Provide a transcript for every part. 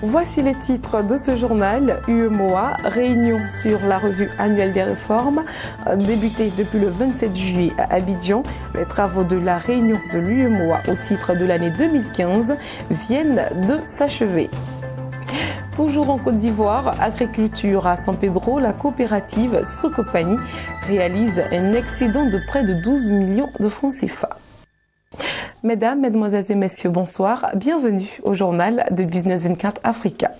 Voici les titres de ce journal. UEMOA, réunion sur la revue annuelle des réformes, débutée depuis le 27 juillet à Abidjan. Les travaux de la réunion de l'UEMOA au titre de l'année 2015 viennent de s'achever. Toujours en Côte d'Ivoire, agriculture à San Pedro, la coopérative Sokopani réalise un excédent de près de 12 millions de francs CFA. Mesdames, Mesdemoiselles et Messieurs, bonsoir. Bienvenue au journal de Business 24 Africa.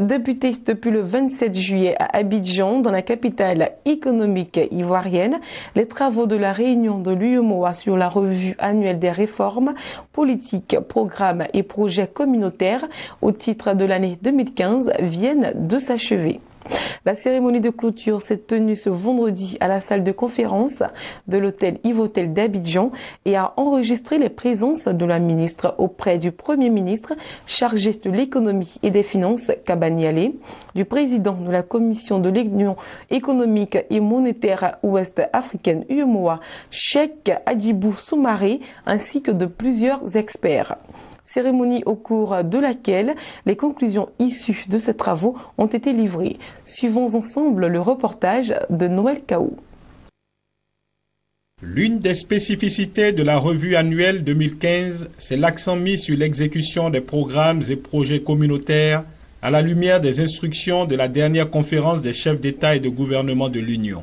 Débuté depuis le 27 juillet à Abidjan, dans la capitale économique ivoirienne, les travaux de la réunion de l'UEMOA sur la revue annuelle des réformes, politiques, programmes et projets communautaires au titre de l'année 2015 viennent de s'achever. La cérémonie de clôture s'est tenue ce vendredi à la salle de conférence de l'hôtel Yvotel d'Abidjan et a enregistré les présences de la ministre auprès du Premier ministre chargé de l'économie et des finances, Kabani Ale, du président de la commission de l'Union économique et monétaire ouest-africaine UEMOA, Cheikh Hadjibou Soumaré, ainsi que de plusieurs experts. Cérémonie au cours de laquelle les conclusions issues de ces travaux ont été livrées. Suivons ensemble le reportage de Noël Kaou. L'une des spécificités de la revue annuelle 2015, c'est l'accent mis sur l'exécution des programmes et projets communautaires à la lumière des instructions de la dernière conférence des chefs d'État et de gouvernement de l'Union.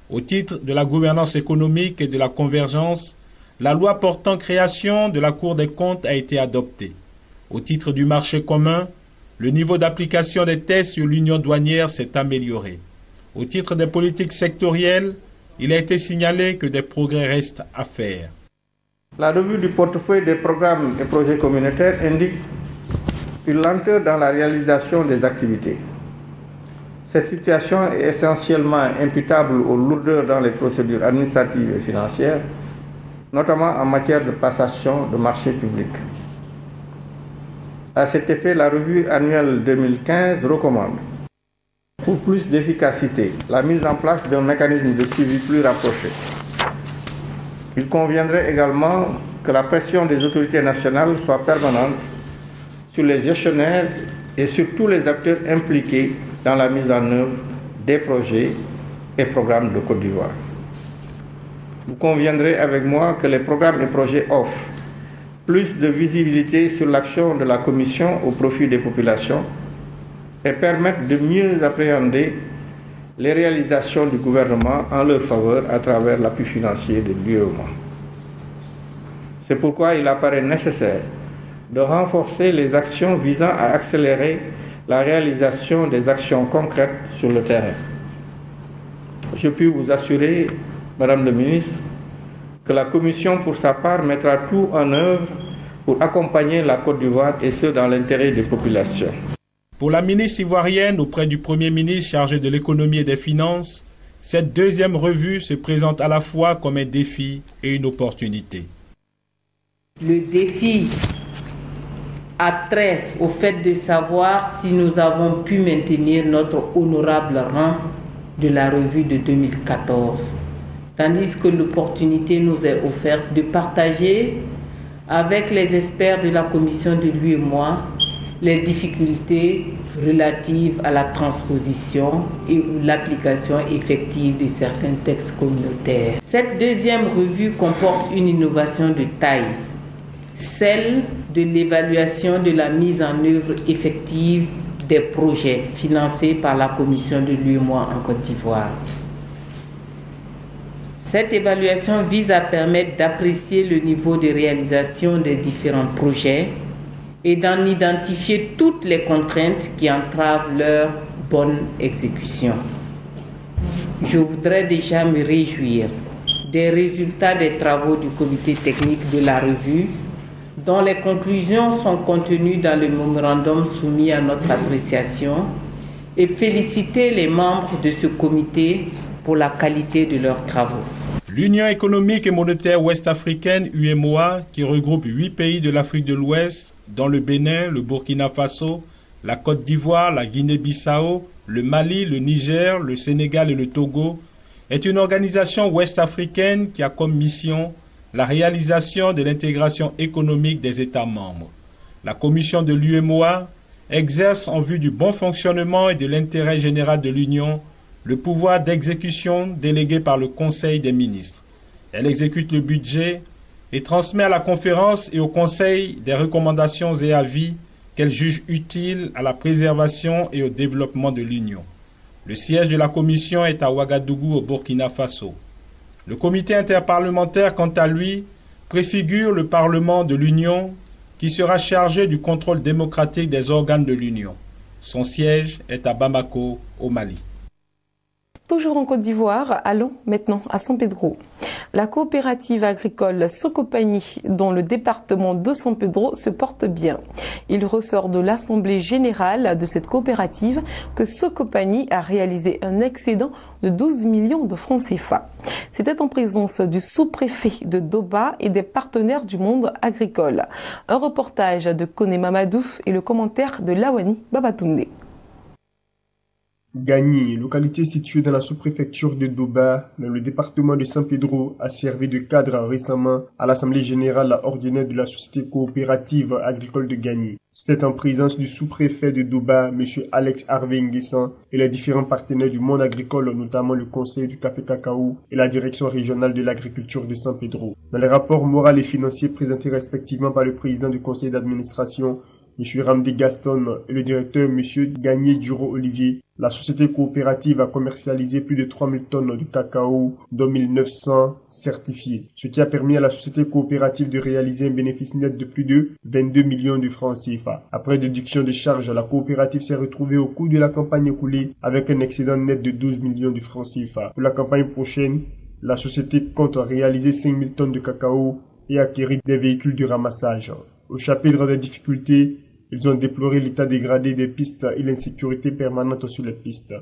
Au titre de la gouvernance économique et de la convergence, la loi portant création de la Cour des comptes a été adoptée. Au titre du marché commun, le niveau d'application des tests sur l'union douanière s'est amélioré. Au titre des politiques sectorielles, il a été signalé que des progrès restent à faire. La revue du portefeuille des programmes et projets communautaires indique une lenteur dans la réalisation des activités. Cette situation est essentiellement imputable aux lourdeurs dans les procédures administratives et financières, notamment en matière de passation de marchés publics. À cet effet, la revue annuelle 2015 recommande, pour plus d'efficacité, la mise en place d'un mécanisme de suivi plus rapproché. Il conviendrait également que la pression des autorités nationales soit permanente sur les gestionnaires et sur tous les acteurs impliqués dans la mise en œuvre des projets et programmes de Côte d'Ivoire. Vous conviendrez avec moi que les programmes et projets offrent plus de visibilité sur l'action de la Commission au profit des populations et permettent de mieux appréhender les réalisations du gouvernement en leur faveur à travers l'appui financier de l'UEMOA. C'est pourquoi il apparaît nécessaire de renforcer les actions visant à accélérer la réalisation des actions concrètes sur le terrain. Je puis vous assurer, Madame le ministre, que la Commission, pour sa part, mettra tout en œuvre pour accompagner la Côte d'Ivoire et ce, dans l'intérêt des populations. Pour la ministre ivoirienne auprès du Premier ministre chargé de l'économie et des finances, cette deuxième revue se présente à la fois comme un défi et une opportunité. Le défi a trait au fait de savoir si nous avons pu maintenir notre honorable rang de la revue de 2014. Tandis que l'opportunité nous est offerte de partager avec les experts de la commission de l'UEMOA les difficultés relatives à la transposition et l'application effective de certains textes communautaires. Cette deuxième revue comporte une innovation de taille, celle de l'évaluation de la mise en œuvre effective des projets financés par la commission de l'UEMOA en Côte d'Ivoire. Cette évaluation vise à permettre d'apprécier le niveau de réalisation des différents projets et d'en identifier toutes les contraintes qui entravent leur bonne exécution. Je voudrais déjà me réjouir des résultats des travaux du comité technique de la revue, dont les conclusions sont contenues dans le mémorandum soumis à notre appréciation, et féliciter les membres de ce comité pour la qualité de leurs travaux. L'Union économique et monétaire ouest-africaine, UEMOA, qui regroupe 8 pays de l'Afrique de l'Ouest, dont le Bénin, le Burkina Faso, la Côte d'Ivoire, la Guinée-Bissau, le Mali, le Niger, le Sénégal et le Togo, est une organisation ouest-africaine qui a comme mission la réalisation de l'intégration économique des États membres. La commission de l'UEMOA exerce en vue du bon fonctionnement et de l'intérêt général de l'Union le pouvoir d'exécution délégué par le Conseil des ministres. Elle exécute le budget et transmet à la conférence et au Conseil des recommandations et avis qu'elle juge utiles à la préservation et au développement de l'Union. Le siège de la Commission est à Ouagadougou, au Burkina Faso. Le comité interparlementaire, quant à lui, préfigure le Parlement de l'Union qui sera chargé du contrôle démocratique des organes de l'Union. Son siège est à Bamako, au Mali. Toujours en Côte d'Ivoire, allons maintenant à San Pedro. La coopérative agricole Sokopani, dans le département de San Pedro, se porte bien. Il ressort de l'Assemblée générale de cette coopérative que Sokopani a réalisé un excédent de 12 millions de francs CFA. C'était en présence du sous-préfet de Doba et des partenaires du monde agricole. Un reportage de Kone Mamadou et le commentaire de Lawani Babatunde. Gagny, localité située dans la sous-préfecture de Doba, dans le département de San Pedro, a servi de cadre récemment à l'Assemblée générale ordinaire de la Société coopérative agricole de Gagny. C'était en présence du sous-préfet de Doba, M. Alex Harvey Nguessan, et les différents partenaires du monde agricole, notamment le Conseil du café cacao et la Direction régionale de l'agriculture de San Pedro. Dans les rapports moraux et financiers présentés respectivement par le président du conseil d'administration, M. Ramdi Gaston, et le directeur M. Gagné Duro Olivier, la société coopérative a commercialisé plus de 3000 tonnes de cacao, dont 1900 certifiés, ce qui a permis à la société coopérative de réaliser un bénéfice net de plus de 22 millions de francs CFA. Après déduction de charges, la coopérative s'est retrouvée au cours de la campagne écoulée avec un excédent net de 12 millions de francs CFA. Pour la campagne prochaine, la société compte réaliser 5000 tonnes de cacao et acquérir des véhicules de ramassage. Au chapitre des difficultés, ils ont déploré l'état dégradé des pistes et l'insécurité permanente sur les pistes.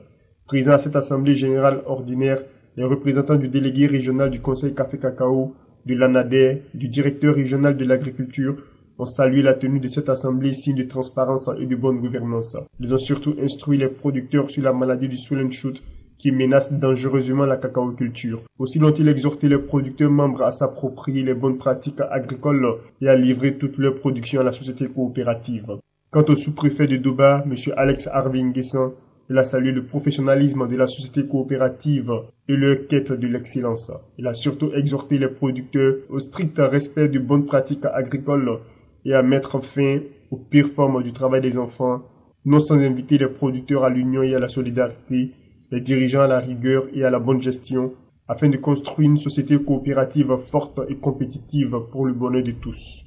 Présents à cette assemblée générale ordinaire, les représentants du délégué régional du Conseil Café Cacao, de l'ANADER, du directeur régional de l'agriculture ont salué la tenue de cette assemblée signe de transparence et de bonne gouvernance. Ils ont surtout instruit les producteurs sur la maladie du swollen shoot qui menace dangereusement la cacaoculture. Aussi l'ont-ils exhorté les producteurs membres à s'approprier les bonnes pratiques agricoles et à livrer toute leur production à la société coopérative. Quant au sous-préfet de Doba, M. Alex Harvey Nguessan, il a salué le professionnalisme de la société coopérative et leur quête de l'excellence. Il a surtout exhorté les producteurs au strict respect de bonnes pratiques agricoles et à mettre fin aux pires formes du travail des enfants, non sans inviter les producteurs à l'union et à la solidarité, les dirigeants à la rigueur et à la bonne gestion, afin de construire une société coopérative forte et compétitive pour le bonheur de tous.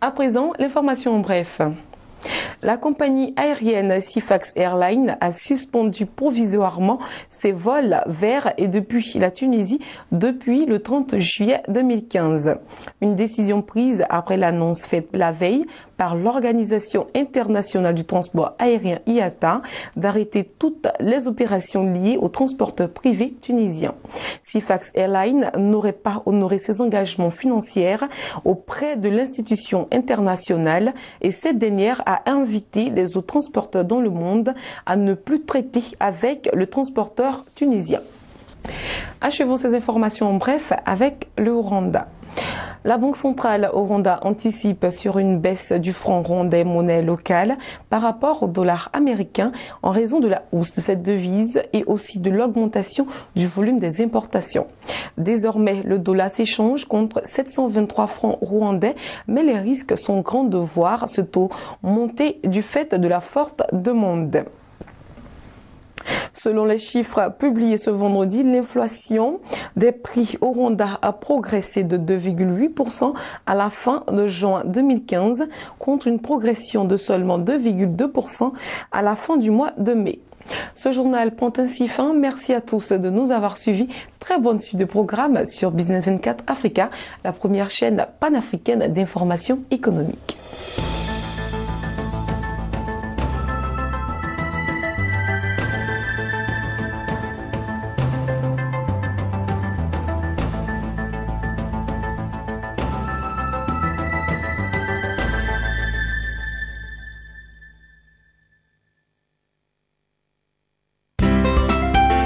À présent, l'information en bref. La compagnie aérienne Sifax Airlines a suspendu provisoirement ses vols vers et depuis la Tunisie depuis le 30 juillet 2015. Une décision prise après l'annonce faite la veille par l'Organisation internationale du transport aérien IATA d'arrêter toutes les opérations liées aux transporteurs privés tunisiens. Sifax Airlines n'aurait pas honoré ses engagements financiers auprès de l'institution internationale et cette dernière a invité les autres transporteurs dans le monde à ne plus traiter avec le transporteur tunisien. Achevons ces informations en bref avec le Rwanda. La Banque centrale au Rwanda anticipe sur une baisse du franc rwandais monnaie locale par rapport au dollar américain en raison de la hausse de cette devise et aussi de l'augmentation du volume des importations. Désormais, le dollar s'échange contre 723 francs rwandais, mais les risques sont grands de voir ce taux monter du fait de la forte demande. Selon les chiffres publiés ce vendredi, l'inflation des prix au Rwanda a progressé de 2,8% à la fin de juin 2015 contre une progression de seulement 2,2% à la fin du mois de mai. Ce journal prend ainsi fin. Merci à tous de nous avoir suivis. Très bonne suite de programmes sur Business 24 Africa, la première chaîne panafricaine d'information économique.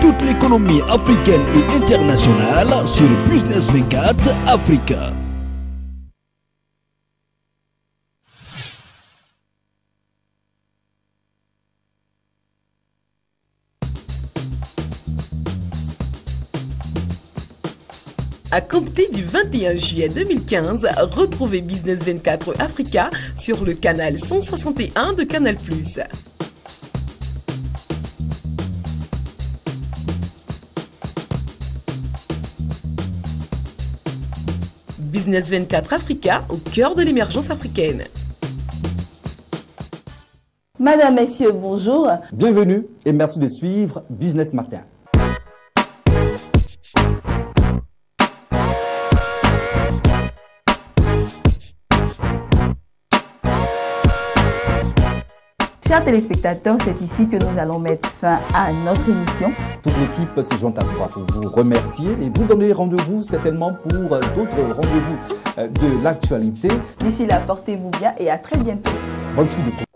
Toute l'économie africaine et internationale sur Business 24 Africa. À compter du 21 juillet 2015, retrouvez Business 24 Africa sur le canal 161 de Canal+. Business 24 Africa au cœur de l'émergence africaine. Madame, messieurs, bonjour. Bienvenue et merci de suivre Business Matin. Chers téléspectateurs, c'est ici que nous allons mettre fin à notre émission. Toute l'équipe se joint à moi pour vous remercier et vous donner rendez-vous certainement pour d'autres rendez-vous de l'actualité. D'ici là, portez-vous bien et à très bientôt. Bonne suite de